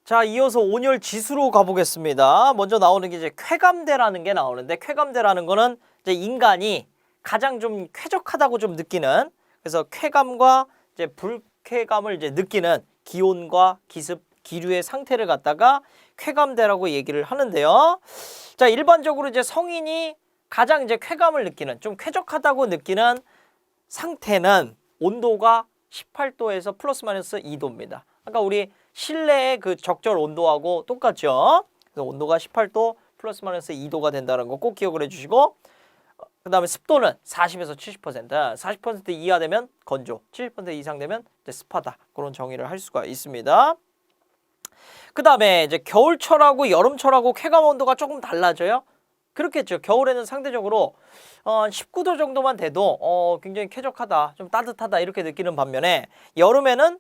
자, 이어서 온열 지수로 가보겠습니다. 먼저 나오는 게 이제 쾌감대라는 게 나오는데, 쾌감대라는 거는 이제 인간이 가장 좀 쾌적하다고 좀 느끼는, 그래서 쾌감과 이제 불쾌감을 이제 느끼는 기온과 기습, 기류의 상태를 갖다가 쾌감대라고 얘기를 하는데요. 자, 일반적으로 이제 성인이 가장 이제 쾌감을 느끼는, 좀 쾌적하다고 느끼는 상태는 온도가 18도에서 플러스 마이너스 2도입니다. 아까 우리 실내의 그 적절 온도하고 똑같죠. 그래서 온도가 18도 플러스 마이너스 2도가 된다는 거 꼭 기억을 해주시고, 그 다음에 습도는 40에서 70%, 40% 이하 되면 건조, 70% 이상 되면 이제 습하다. 그런 정의를 할 수가 있습니다. 그 다음에 이제 겨울철하고 여름철하고 쾌감 온도가 조금 달라져요. 그렇겠죠. 겨울에는 상대적으로 19도 정도만 돼도 굉장히 쾌적하다, 좀 따뜻하다 이렇게 느끼는 반면에, 여름에는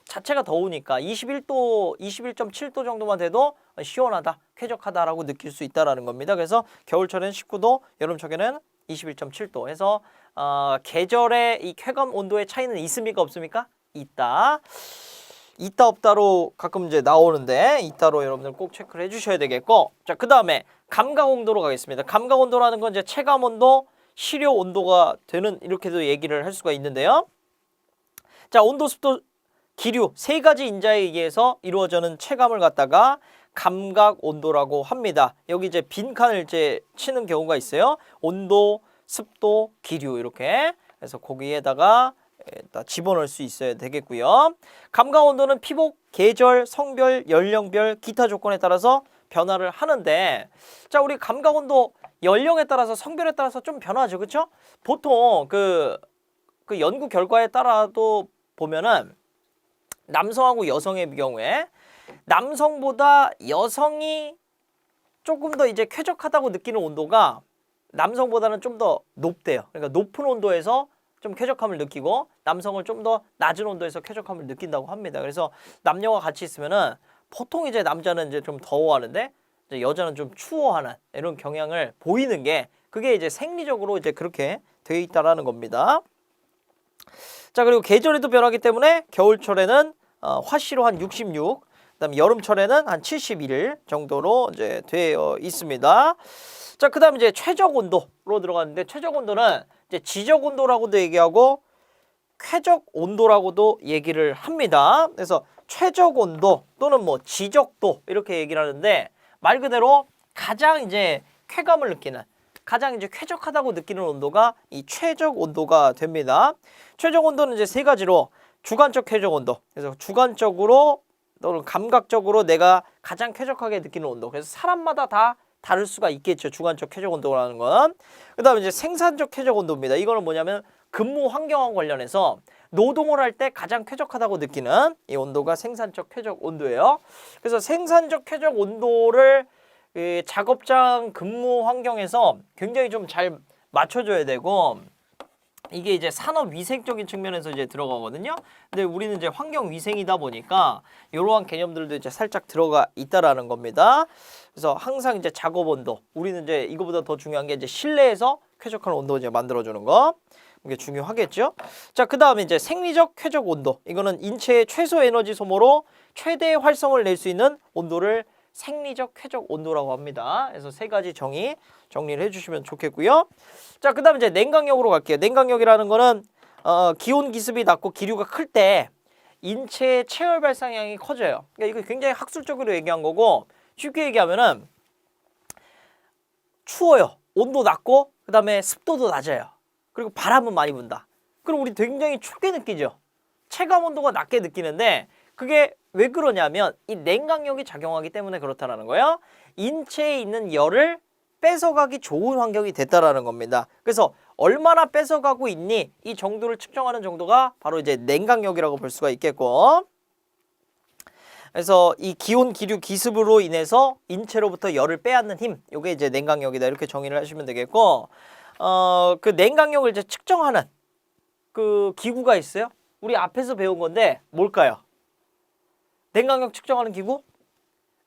자체가 더우니까 21도, 21.7도 정도만 돼도 시원하다, 쾌적하다라고 느낄 수 있다라는 겁니다. 그래서 겨울철에는 19도, 여름철에는 21.7도 해서 계절의 이 쾌감 온도의 차이는 있습니까, 없습니까? 있다. 있다 없다로 가끔 이제 나오는데, 있다로 여러분들 꼭 체크를 해주셔야 되겠고, 자, 그 다음에 감각 온도로 가겠습니다. 감각 온도라는 건 이제 체감 온도, 시료 온도가 되는, 이렇게도 얘기를 할 수가 있는데요. 자, 온도, 습도, 기류 세 가지 인자에 의해서 이루어지는 체감을 갖다가 감각 온도라고 합니다. 여기 이제 빈칸을 이제 치는 경우가 있어요. 온도, 습도, 기류 이렇게. 그래서 거기에다가 집어넣을 수 있어야 되겠고요. 감각 온도는 피복, 계절, 성별, 연령별, 기타 조건에 따라서 변화를 하는데, 자, 우리 감각 온도 연령에 따라서, 성별에 따라서 좀 변하죠, 그렇죠? 보통 그 연구 결과에 따라도 보면은 남성하고 여성의 경우에 남성보다 여성이 조금 더 이제 쾌적하다고 느끼는 온도가 남성보다는 좀 더 높대요. 그러니까 높은 온도에서 좀 쾌적함을 느끼고, 남성은 좀 더 낮은 온도에서 쾌적함을 느낀다고 합니다. 그래서 남녀가 같이 있으면은 보통 이제 남자는 이제 좀 더워하는데 이제 여자는 좀 추워하는 이런 경향을 보이는 게, 그게 이제 생리적으로 이제 그렇게 돼 있다라는 겁니다. 자, 그리고 계절에도 변하기 때문에 겨울철에는 화씨로 한 66, 그다음에 여름철에는 한 71 정도로 이제 되어 있습니다. 자, 그다음에 이제 최적 온도로 들어갔는데, 최적 온도는 이제 지적 온도라고도 얘기하고 쾌적 온도라고도 얘기를 합니다. 그래서 최적 온도 또는 뭐 지적도 이렇게 얘기를 하는데, 말 그대로 가장 이제 쾌감을 느끼는, 가장 이제 쾌적하다고 느끼는 온도가 이 최적 온도가 됩니다. 최적 온도는 이제 세 가지로, 주관적 쾌적 온도, 그래서 주관적으로 또는 감각적으로 내가 가장 쾌적하게 느끼는 온도, 그래서 사람마다 다 다를 수가 있겠죠, 주관적 쾌적 온도라는 건. 그 다음에 이제 생산적 쾌적 온도입니다. 이거는 뭐냐면 근무 환경과 관련해서 노동을 할 때 가장 쾌적하다고 느끼는 이 온도가 생산적 쾌적 온도예요. 그래서 생산적 쾌적 온도를 작업장 근무 환경에서 굉장히 좀 잘 맞춰줘야 되고, 이게 이제 산업 위생적인 측면에서 이제 들어가거든요. 근데 우리는 이제 환경 위생이다 보니까 이러한 개념들도 이제 살짝 들어가 있다라는 겁니다. 그래서 항상 이제 작업 온도, 우리는 이제 이거보다 더 중요한 게 이제 실내에서 쾌적한 온도 이제 만들어주는 거, 이게 중요하겠죠. 자, 그 다음에 이제 생리적 쾌적 온도, 이거는 인체의 최소 에너지 소모로 최대의 활성을 낼 수 있는 온도를 생리적 쾌적 온도라고 합니다. 그래서 세 가지 정리를 해주시면 좋겠고요. 자, 그 다음에 이제 냉각력으로 갈게요. 냉각력이라는 거는 기온 기습이 낮고 기류가 클 때 인체의 체열 발산량이 커져요. 그러니까 이거 굉장히 학술적으로 얘기한 거고, 쉽게 얘기하면은 추워요. 온도 낮고 그 다음에 습도도 낮아요. 그리고 바람은 많이 분다. 그럼 우리 굉장히 춥게 느끼죠. 체감 온도가 낮게 느끼는데, 그게 왜 그러냐면 이 냉각력이 작용하기 때문에 그렇다라는 거예요. 인체에 있는 열을 뺏어가기 좋은 환경이 됐다라는 겁니다. 그래서 얼마나 뺏어가고 있니, 이 정도를 측정하는 정도가 바로 이제 냉각력이라고 볼 수가 있겠고, 그래서 이 기온, 기류, 기습으로 인해서 인체로부터 열을 빼앗는 힘, 이게 이제 냉각력이다, 이렇게 정의를 하시면 되겠고, 그 냉각력을 이제 측정하는 그 기구가 있어요. 우리 앞에서 배운 건데 뭘까요? 냉각력 측정하는 기구?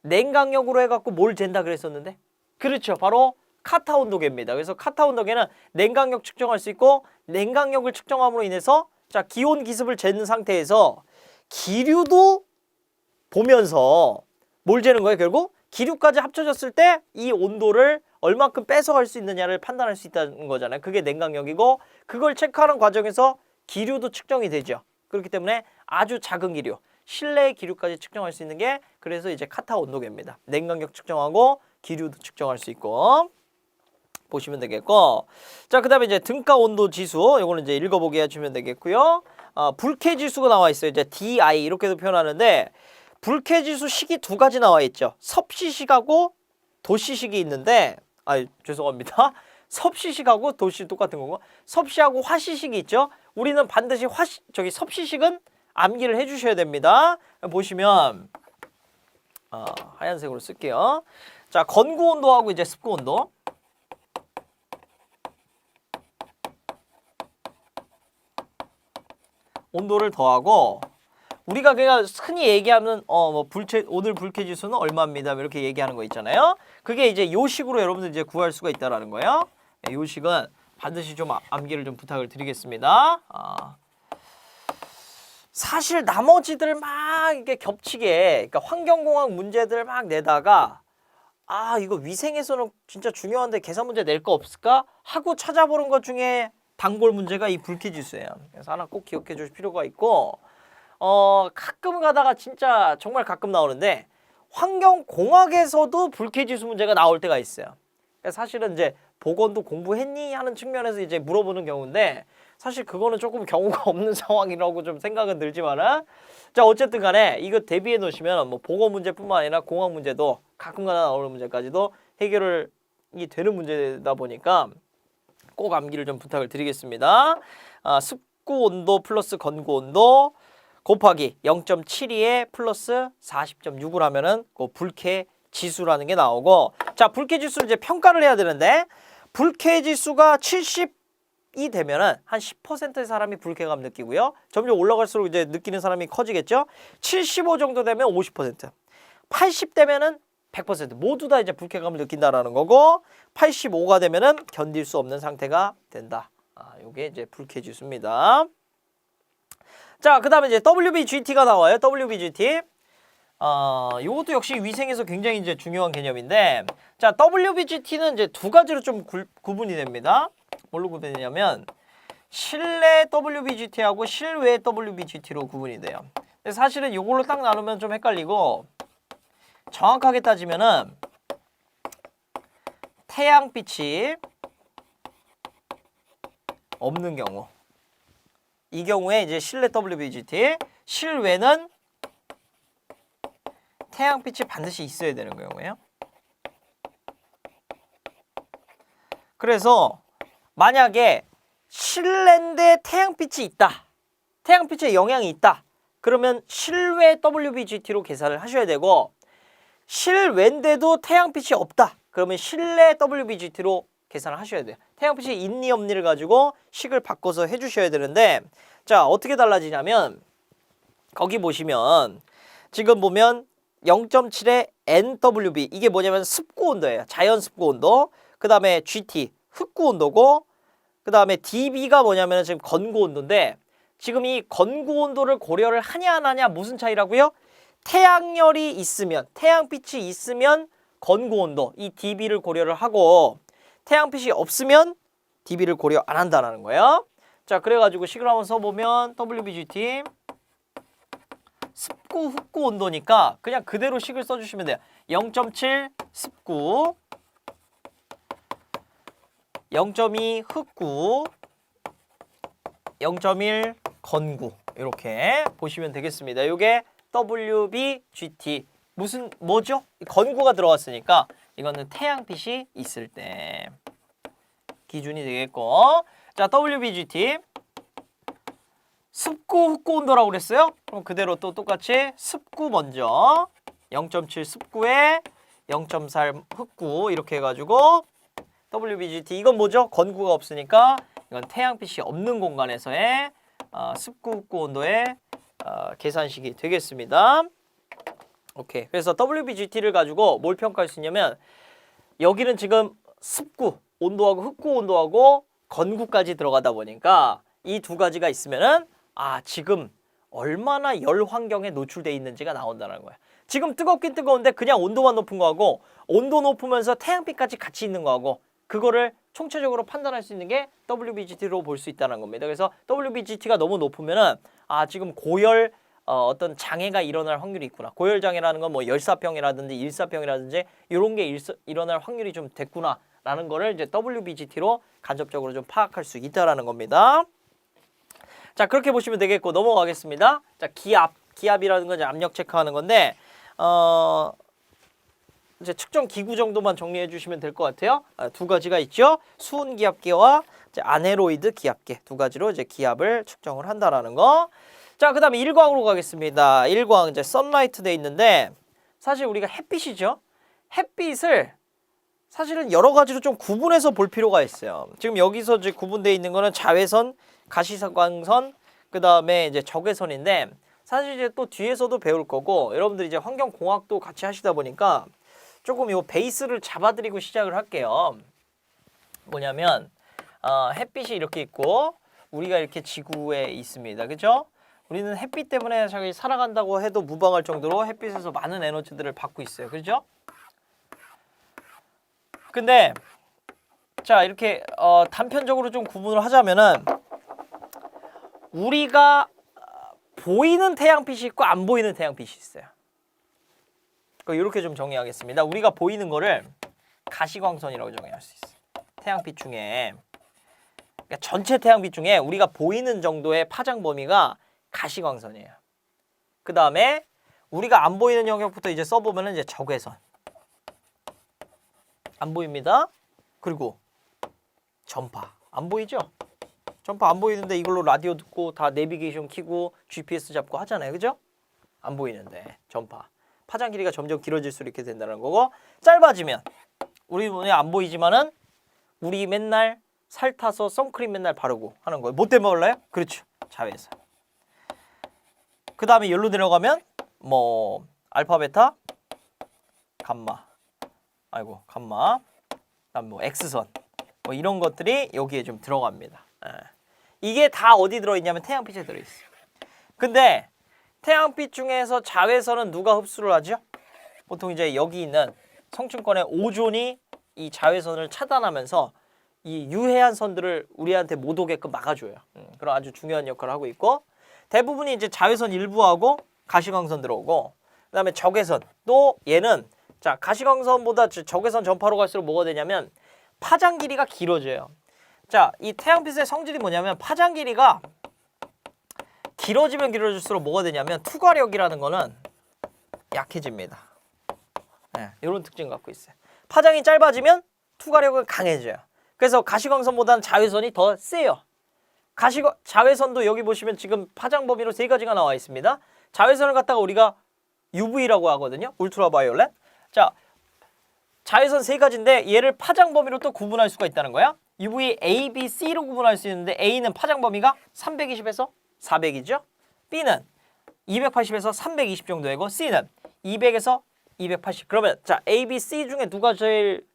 냉각력으로 해갖고 뭘 잰다 그랬었는데? 그렇죠. 바로 카타 온도계입니다. 그래서 카타 온도계는 냉각력 측정할 수 있고, 냉각력을 측정함으로 인해서 자, 기온 기습을 재는 상태에서 기류도 보면서 뭘 재는 거예요? 결국 기류까지 합쳐졌을 때 이 온도를 얼만큼 뺏어갈 수 있느냐를 판단할 수 있다는 거잖아요. 그게 냉각력이고 그걸 체크하는 과정에서 기류도 측정이 되죠. 그렇기 때문에 아주 작은 기류, 실내의 기류까지 측정할 수 있는 게 그래서 이제 카타 온도계입니다. 냉각력 측정하고 기류도 측정할 수 있고 보시면 되겠고, 자 그다음에 이제 등가 온도 지수 이거는 이제 읽어보게 해주면 되겠고요. 불쾌 지수가 나와 있어요. 이제 DI 이렇게도 표현하는데 불쾌 지수 식이 두 가지 나와 있죠. 섭씨식하고 도씨식이 있는데 죄송합니다. 섭씨식하고 도씨 똑같은 거고 섭씨하고 화씨식이 있죠. 우리는 반드시 섭씨식은 암기를 해주셔야 됩니다. 보시면 하얀색으로 쓸게요. 자 건구 온도하고 이제 습구 온도. 온도를 더하고 우리가 그냥 흔히 얘기하는 오늘 불쾌 지수는 얼마입니다. 이렇게 얘기하는 거 있잖아요. 그게 이제 요 식으로 여러분들 이제 구할 수가 있다라는 거예요. 요 식은 반드시 좀 암기를 좀 부탁을 드리겠습니다. 사실 나머지들 막 이렇게 겹치게 그러니까 환경공학 문제들 막 내다가 이거 위생에서는 진짜 중요한데 계산 문제 낼 거 없을까 하고 찾아보는 것 중에 단골 문제가 이 불쾌 지수예요. 그래서 하나 꼭 기억해 주실 필요가 있고 가끔 가다가 진짜 정말 가끔 나오는데 환경공학에서도 불쾌 지수 문제가 나올 때가 있어요. 그러니까 사실은 이제 보건도 공부했니 하는 측면에서 이제 물어보는 경우인데 사실 그거는 조금 경우가 없는 상황이라고 좀 생각은 들지만은 자 어쨌든 간에 이거 대비해 놓으시면 뭐 보건 문제뿐만 아니라 공학 문제도 가끔가다 나오는 문제까지도 해결이 되는 문제다 보니까 꼭 암기를 좀 부탁을 드리겠습니다. 습구 온도 플러스 건구 온도 곱하기 0.72에 플러스 40.6을 하면은 그 불쾌 지수라는 게 나오고 자 불쾌 지수를 이제 평가를 해야 되는데 불쾌 지수가 70이 되면은 한 10%의 사람이 불쾌감 느끼고요. 점점 올라갈수록 이제 느끼는 사람이 커지겠죠. 75 정도 되면 50%, 80 되면은 100% 모두 다 이제 불쾌감을 느낀다라는 거고 85가 되면은 견딜 수 없는 상태가 된다. 요게 이제 불쾌 지수입니다. 자, 그다음에 이제 WBGT가 나와요. WBGT. 요것도 역시 위생에서 굉장히 이제 중요한 개념인데 자, WBGT는 이제 두 가지로 좀 구분이 됩니다. 뭘로 구분되냐면 실내 WBGT하고 실외 WBGT로 구분이 돼요. 근데 사실은 요걸로 딱 나누면 좀 헷갈리고 정확하게 따지면은 태양빛이 없는 경우 이 경우에 이제 실내 WBGT, 실외는 태양빛이 반드시 있어야 되는 경우예요. 그래서 만약에 실내인데 태양빛이 있다, 태양빛의 영향이 있다, 그러면 실외 WBGT로 계산을 하셔야 되고 실외인데도 태양빛이 없다, 그러면 실내 WBGT로 계산을 하셔야 돼요. 태양빛이 있니 없니를 가지고 식을 바꿔서 해주셔야 되는데 자 어떻게 달라지냐면 거기 보시면 지금 보면 0.7의 NWB 이게 뭐냐면 습구 온도예요. 자연 습구 온도. 그 다음에 GT 흑구 온도고 그 다음에 DB가 뭐냐면 지금 건구 온도인데 지금 이 건구 온도를 고려를 하냐 안 하냐 무슨 차이라고요? 태양열이 있으면 태양빛이 있으면 건구 온도 이 DB를 고려를 하고 태양빛이 없으면 DB를 고려 안 한다는 거예요. 자 그래가지고 식을 한번 써보면 WBGT 습구 흑구 온도니까 그냥 그대로 식을 써주시면 돼요. 0.7 습구 0.2 흑구 0.1 건구 이렇게 보시면 되겠습니다. 이게 WBGT 뭐죠? 건구가 들어왔으니까 이거는 태양빛이 있을 때 기준이 되겠고 자 WBGT 습구 흑구 온도라고 그랬어요? 그럼 그대로 또 똑같이 습구 먼저 0.7 습구에 0.4 흑구 이렇게 해가지고 WBGT 이건 뭐죠? 건구가 없으니까 이건 태양빛이 없는 공간에서의 습구 흑구 온도의 계산식이 되겠습니다. 오케이. 그래서 WBGT를 가지고 뭘 평가할 수 있냐면 여기는 지금 습구 온도하고 흑구 온도하고 건구까지 들어가다 보니까 이 두 가지가 있으면은 지금 얼마나 열 환경에 노출돼 있는지가 나온다는 거야. 지금 뜨겁긴 뜨거운데 그냥 온도만 높은 거하고 온도 높으면서 태양빛까지 같이 있는 거하고 그거를 총체적으로 판단할 수 있는 게 WBGT로 볼 수 있다는 겁니다. 그래서 WBGT가 너무 높으면은 지금 고열 어떤 장애가 일어날 확률이 있구나. 고열 장애라는 건 뭐 열사병이라든지 일사병이라든지 이런 게 일어날 확률이 좀 됐구나라는 거를 이제 WBGT로 간접적으로 좀 파악할 수 있다라는 겁니다. 자, 그렇게 보시면 되겠고 넘어가겠습니다. 자, 기압이라는 건 이제 압력 체크하는 건데 이제 측정 기구 정도만 정리해 주시면 될 것 같아요. 두 가지가 있죠. 수온 기압계와 이제 아네로이드 기압계 두 가지로 이제 기압을 측정을 한다라는 거. 자, 그다음에 일광으로 가겠습니다. 일광 이제 선라이트 돼 있는데 사실 우리가 햇빛이죠. 햇빛을 사실은 여러 가지로 좀 구분해서 볼 필요가 있어요. 지금 여기서 이제 구분되어 있는 거는 자외선, 가시광선, 그다음에 이제 적외선인데 사실 이제 또 뒤에서도 배울 거고 여러분들이 이제 환경공학도 같이 하시다 보니까 조금 요 베이스를 잡아드리고 시작을 할게요. 뭐냐면 햇빛이 이렇게 있고 우리가 이렇게 지구에 있습니다. 그죠? 우리는 햇빛 때문에 저기 살아간다고 해도 무방할 정도로 햇빛에서 많은 에너지들을 받고 있어요. 그죠? 근데 자 이렇게 단편적으로 좀 구분을 하자면은 우리가 보이는 태양빛이 있고 안 보이는 태양빛이 있어요. 이렇게 좀 정의하겠습니다. 우리가 보이는 거를 가시광선이라고 정의할 수 있어요. 태양빛 중에 그러니까 전체 태양빛 중에 우리가 보이는 정도의 파장 범위가 가시광선이에요. 그 다음에 우리가 안 보이는 영역부터 이제 써보면은 이제 적외선. 안 보입니다. 그리고 전파. 안 보이죠? 전파 안 보이는데 이걸로 라디오 듣고 다 내비게이션 켜고 GPS 잡고 하잖아요. 그죠? 안 보이는데 전파. 파장 길이가 점점 길어질수록 이렇게 된다는 거고 짧아지면 우리 눈에 안 보이지만은 우리 맨날 살 타서 선크림 맨날 바르고 하는 거예요. 뭐 때문에 몰라요? 그렇죠. 자외선. 그 다음에 열로 내려가면 뭐 알파, 베타, 감마. 감마. 그다음 뭐 X선. 뭐 이런 것들이 여기에 좀 들어갑니다. 이게 다 어디 들어있냐면 태양빛에 들어있어요. 근데 태양빛 중에서 자외선은 누가 흡수를 하죠? 보통 이제 여기 있는 성층권의 오존이 이 자외선을 차단하면서 이 유해한 선들을 우리한테 못 오게끔 막아줘요. 그런 아주 중요한 역할을 하고 있고 대부분이 이제 자외선 일부하고 가시광선 들어오고 그다음에 적외선 또 얘는 자 가시광선보다 적외선 전파로 갈수록 뭐가 되냐면 파장 길이가 길어져요. 자, 이 태양빛의 성질이 뭐냐면 파장 길이가 길어지면 길어질수록 뭐가 되냐면 투과력이라는 거는 약해집니다. 이런 특징을 갖고 있어요. 파장이 짧아지면 투과력은 강해져요. 그래서 가시광선보다는 자외선이 더 세요. 자외선도 여기 보시면 지금 파장 범위로 3가지가 나와 있습니다. 자외선을 갖다가 우리가 UV라고 하거든요. 울트라바이올렛. 자, 자외선 3가지인데 얘를 파장 범위로 또 구분할 수가 있다는 거야. UV A, B, C로 구분할 수 있는데 A는 파장 범위가 320에서 400이죠. B는 280에서 320 정도이고 C는 200에서 280. 그러면 자 A, B, C 중에 누가 제일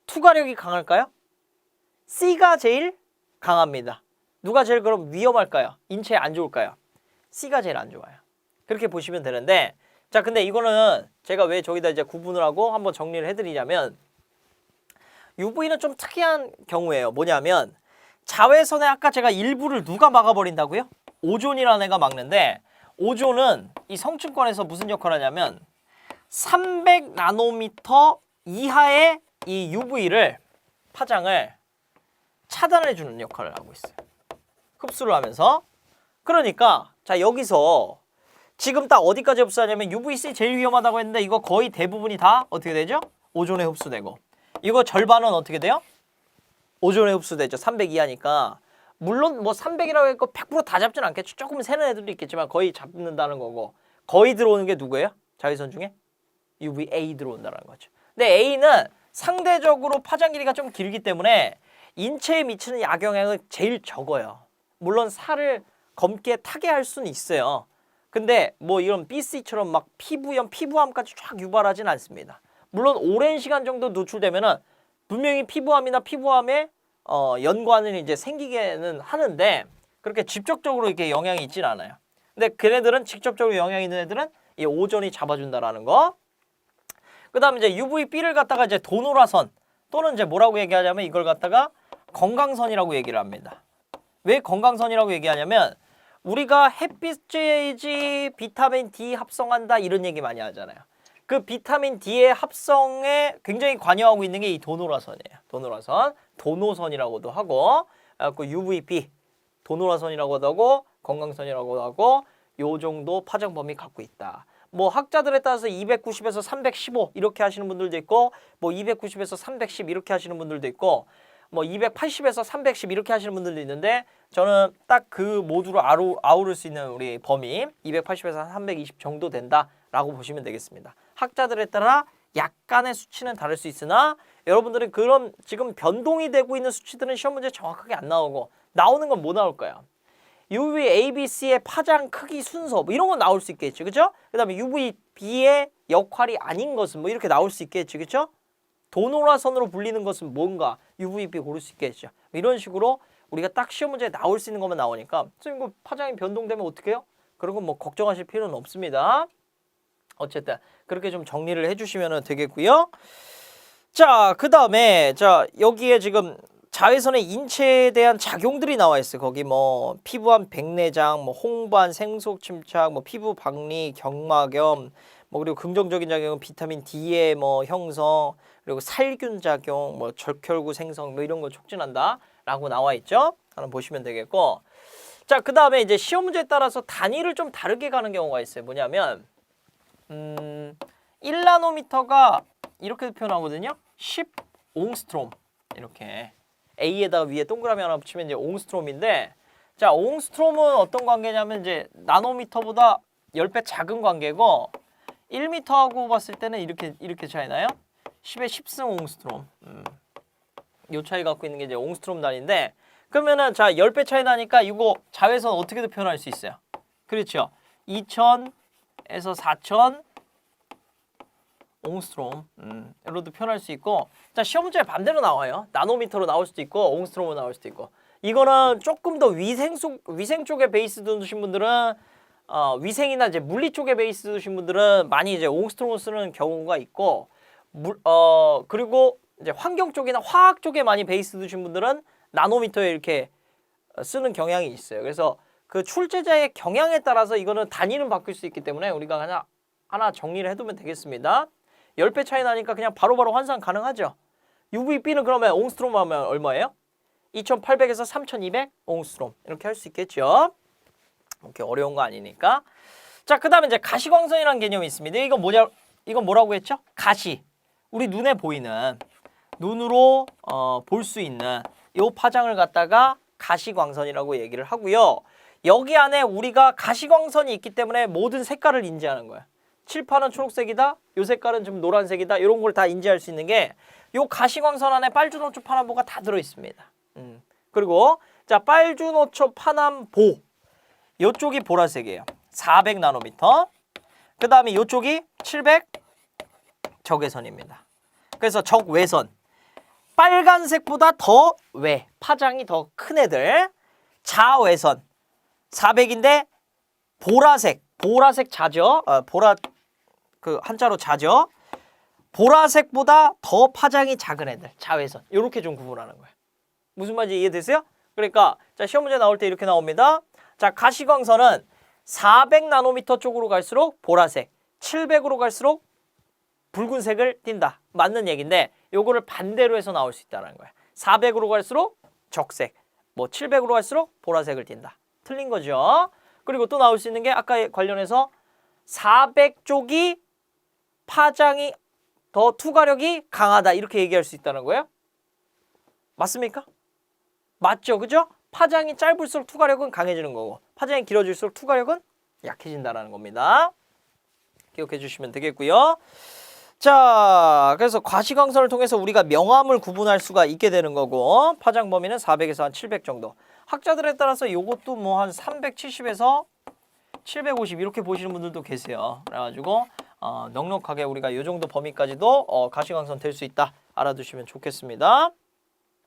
투과력이 강할까요? C가 제일 강합니다. 누가 제일 그럼 위험할까요? 인체에 안 좋을까요? C가 제일 안 좋아요. 그렇게 보시면 되는데 자 근데 이거는 제가 왜 저기다 이제 구분을 하고 한번 정리를 해드리냐면 UV는 좀 특이한 경우예요. 뭐냐면 자외선에 아까 제가 일부를 누가 막아버린다고요? 오존이라는 애가 막는데 오존은 이 성층권에서 무슨 역할을 하냐면 300 나노미터 이하의 이 UV를 파장을 차단해주는 역할을 하고 있어요. 흡수를 하면서. 그러니까 자 여기서 지금 딱 어디까지 흡수하냐면 UVC 제일 위험하다고 했는데 이거 거의 대부분이 다 어떻게 되죠? 오존에 흡수되고 이거 절반은 어떻게 돼요? 오존에 흡수되죠. 300 이하니까. 물론 뭐 300이라고 했고 100% 다 잡진 않겠죠. 조금 새는 애들도 있겠지만 거의 잡는다는 거고 거의 들어오는 게 누구예요? 자외선 중에? UVA 들어온다는 거죠. 근데 A는 상대적으로 파장 길이가 좀 길기 때문에 인체에 미치는 약영향은 제일 적어요. 물론 살을 검게 타게 할 수는 있어요. 근데 뭐 이런 BC처럼 막 피부염, 피부암까지 쫙 유발하진 않습니다. 물론 오랜 시간 정도 노출되면은 분명히 피부암이나 피부암에 연관은 이제 생기게는 하는데 그렇게 직접적으로 이렇게 영향이 있진 않아요. 근데 걔네들은 직접적으로 영향이 있는 애들은 이 오존이 잡아준다라는 거. 그다음에 이제 UVB를 갖다가 이제 도노라선 또는 이제 뭐라고 얘기하냐면 이걸 갖다가 건강선이라고 얘기를 합니다. 왜 건강선이라고 얘기하냐면 우리가 햇빛 쬐야지 비타민 D 합성한다 이런 얘기 많이 하잖아요. 그 비타민 D의 합성에 굉장히 관여하고 있는 게 이 도노라선이에요. 도노라선, 도노선이라고도 하고, 그 UVB, 도노라선이라고도 하고, 건강선이라고도 하고, 요 정도 파장 범위 갖고 있다. 뭐 학자들에 따라서 290에서 315 이렇게 하시는 분들도 있고, 뭐 290에서 310 이렇게 하시는 분들도 있고, 뭐 280에서 310 이렇게 하시는 분들도 있는데 저는 딱 그 모두를 아우를 수 있는 우리 범위 280에서 320 정도 된다라고 보시면 되겠습니다. 학자들에 따라 약간의 수치는 다를 수 있으나 여러분들은 그런 지금 변동이 되고 있는 수치들은 시험 문제 정확하게 안 나오고 나오는 건 뭐 나올까요? UV ABC의 파장 크기 순서 뭐 이런 건 나올 수 있겠죠. 그죠? 그다음에 UVB의 역할이 아닌 것은 뭐 이렇게 나올 수 있겠죠. 그죠? 도노라선으로 불리는 것은 뭔가 UVB 고를 수 있겠죠. 이런 식으로 우리가 딱 시험 문제에 나올 수 있는 것만 나오니까 선생님 그 파장이 변동되면 어떻게 해요? 그런 건 뭐 걱정하실 필요는 없습니다. 어쨌든 그렇게 좀 정리를 해주시면 되겠고요. 자, 그 다음에 자 여기에 지금 자외선의 인체에 대한 작용들이 나와 있어요. 거기 뭐 피부암 백내장, 뭐 홍반, 생속 침착, 뭐 피부 박리, 경막염, 뭐 그리고 긍정적인 작용은 비타민 D의 뭐 형성, 그리고 살균 작용, 뭐 적혈구 생성 뭐 이런 거 촉진한다라고 나와 있죠. 하나 보시면 되겠고. 자, 그 다음에 이제 시험 문제에 따라서 단위를 좀 다르게 가는 경우가 있어요. 뭐냐면 1나노미터가 이렇게 표현하거든요. 10옹스트롬 이렇게 A에다가 위에 동그라미 하나 붙이면 이제 옹스트롬인데 자, 옹스트롬은 어떤 관계냐면 이제 나노미터보다 10배 작은 관계고 1미터하고 봤을 때는 이렇게 차이 나요. 10의 10승 옹스트롬. 요 차이 갖고 있는 게 이제 옹스트롬 단위인데 그러면은 자 10배 차이 나니까 이거 자외선 어떻게도 표현할 수 있어요. 그렇죠. 2000에서 4000 옹스트롬 로도 표현할 수 있고 자 시험 문제 반대로 나와요. 나노미터로 나올 수도 있고 옹스트롬으로 나올 수도 있고 이거는 조금 더 위생 쪽에 베이스 두신 분들은 위생이나 이제 물리 쪽에 베이스 두신 분들은 많이 이제 옹스트롬을 쓰는 경우가 있고 그리고 이제 환경 쪽이나 화학 쪽에 많이 베이스 두신 분들은 나노미터에 이렇게 쓰는 경향이 있어요. 그래서 그 출제자의 경향에 따라서 이거는 단위는 바뀔 수 있기 때문에 우리가 하나 정리를 해두면 되겠습니다. 10배 차이 나니까 그냥 바로바로 환산 가능하죠. UVB는 그러면 옹스트롬 하면 얼마예요? 2800에서 3200 옹스트롬 이렇게 할 수 있겠죠. 이렇게 어려운 거 아니니까. 자, 그 다음에 이제 가시광선이라는 개념이 있습니다. 이건 뭐라고 했죠? 가시. 우리 눈에 보이는 눈으로 볼 수 있는 이 파장을 갖다가 가시광선이라고 얘기를 하고요. 여기 안에 우리가 가시광선이 있기 때문에 모든 색깔을 인지하는 거예요. 칠판은 초록색이다. 요 색깔은 좀 노란색이다. 이런 걸 다 인지할 수 있는 게 요 가시광선 안에 빨주노초 파남보가 다 들어 있습니다. 그리고 자 빨주노초 파남보 요쪽이 보라색이에요. 400 나노미터. 그 다음에 요쪽이 700 적외선입니다. 그래서 적외선. 빨간색보다 더 외, 파장이 더 큰 애들. 자외선. 400인데 보라색 자죠. 그 한자로 자죠. 보라색보다 더 파장이 작은 애들. 자외선. 이렇게 좀 구분하는 거예요. 무슨 말인지 이해되세요? 그러니까 자 시험 문제 나올 때 이렇게 나옵니다. 자 가시광선은 400 나노미터 쪽으로 갈수록 보라색, 700으로 갈수록 붉은색을 띈다. 맞는 얘기인데 요거를 반대로 해서 나올 수 있다는 거예요. 400으로 갈수록 적색, 뭐 700으로 갈수록 보라색을 띈다. 틀린 거죠. 그리고 또 나올 수 있는 게 아까 관련해서 400쪽이 파장이 더 투과력이 강하다. 이렇게 얘기할 수 있다는 거예요. 맞습니까? 맞죠. 그죠? 파장이 짧을수록 투과력은 강해지는 거고 파장이 길어질수록 투과력은 약해진다는 겁니다. 기억해 주시면 되겠고요. 자, 그래서 과시광선을 통해서 우리가 명암을 구분할 수가 있게 되는 거고 파장 범위는 400에서 한 700 정도. 학자들에 따라서 이것도 뭐 한 370에서 750 이렇게 보시는 분들도 계세요. 그래가지고 넉넉하게 우리가 이 정도 범위까지도 가시광선 될 수 있다. 알아두시면 좋겠습니다.